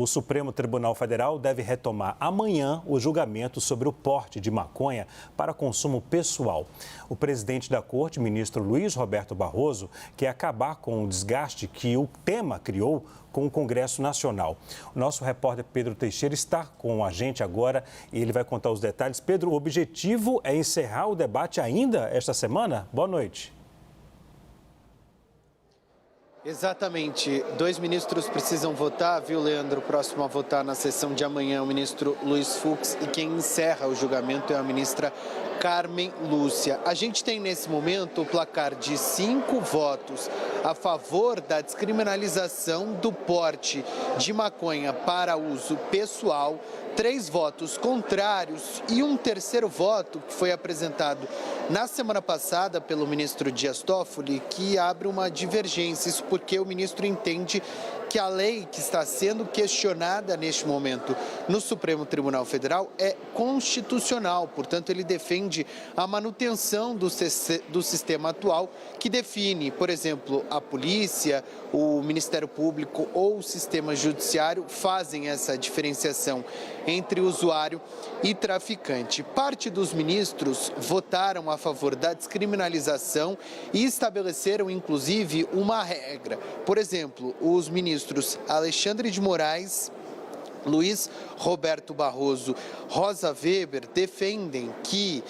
O Supremo Tribunal Federal deve retomar amanhã o julgamento sobre o porte de maconha para consumo pessoal. O presidente da Corte, ministro Luiz Roberto Barroso, quer acabar com o desgaste que o tema criou com o Congresso Nacional. O nosso repórter Pedro Teixeira está com a gente agora e ele vai contar os detalhes. Pedro, o objetivo é encerrar o debate ainda esta semana? Boa noite. Exatamente. 2 ministros precisam votar, viu, Leandro? O próximo a votar na sessão de amanhã é o ministro Luiz Fux e quem encerra o julgamento é a ministra Carmen Lúcia. A gente tem nesse momento o placar de 5 votos a favor da descriminalização do porte de maconha para uso pessoal, 3 votos contrários e um terceiro voto que foi apresentado na semana passada pelo ministro Dias Toffoli, que abre uma divergência. Isso porque o ministro entende que a lei que está sendo questionada neste momento no Supremo Tribunal Federal é constitucional. Portanto, ele defende a manutenção do sistema atual que define, por exemplo, a polícia, o Ministério Público ou o sistema judiciário fazem essa diferenciação entre usuário e traficante. Parte dos ministros votaram a favor da descriminalização e estabeleceram, inclusive, uma regra. Por exemplo, os ministros Alexandre de Moraes, Luiz Roberto Barroso, Rosa Weber defendem que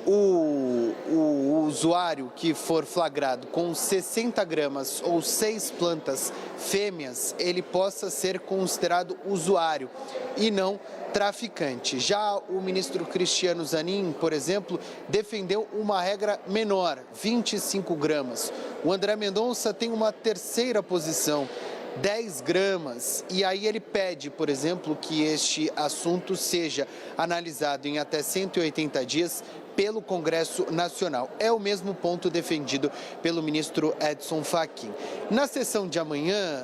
o usuário que for flagrado com 60 gramas ou 6 plantas fêmeas, ele possa ser considerado usuário e não traficante. Já o ministro Cristiano Zanin, por exemplo, defendeu uma regra menor, 25 gramas. O André Mendonça tem uma terceira posição, 10 gramas, e aí ele pede, por exemplo, que este assunto seja analisado em até 180 dias pelo Congresso Nacional. É o mesmo ponto defendido pelo ministro Edson Fachin. Na sessão de amanhã,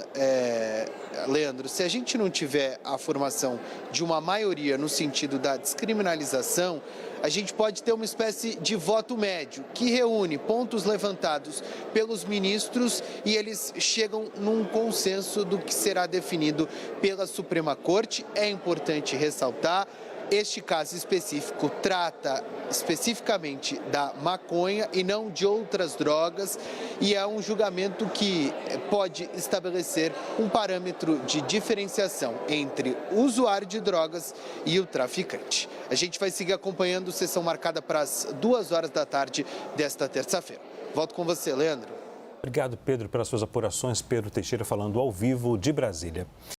Leandro, se a gente não tiver a formação de uma maioria no sentido da descriminalização, a gente pode ter uma espécie de voto médio, que reúne pontos levantados pelos ministros e eles chegam num consenso do que será definido pela Suprema Corte. É importante ressaltar, este caso específico trata especificamente da maconha e não de outras drogas, e é um julgamento que pode estabelecer um parâmetro de diferenciação entre o usuário de drogas e o traficante. A gente vai seguir acompanhando, sessão marcada para as 2h da tarde desta terça-feira. Volto com você, Leandro. Obrigado, Pedro, pelas suas apurações. Pedro Teixeira falando ao vivo de Brasília.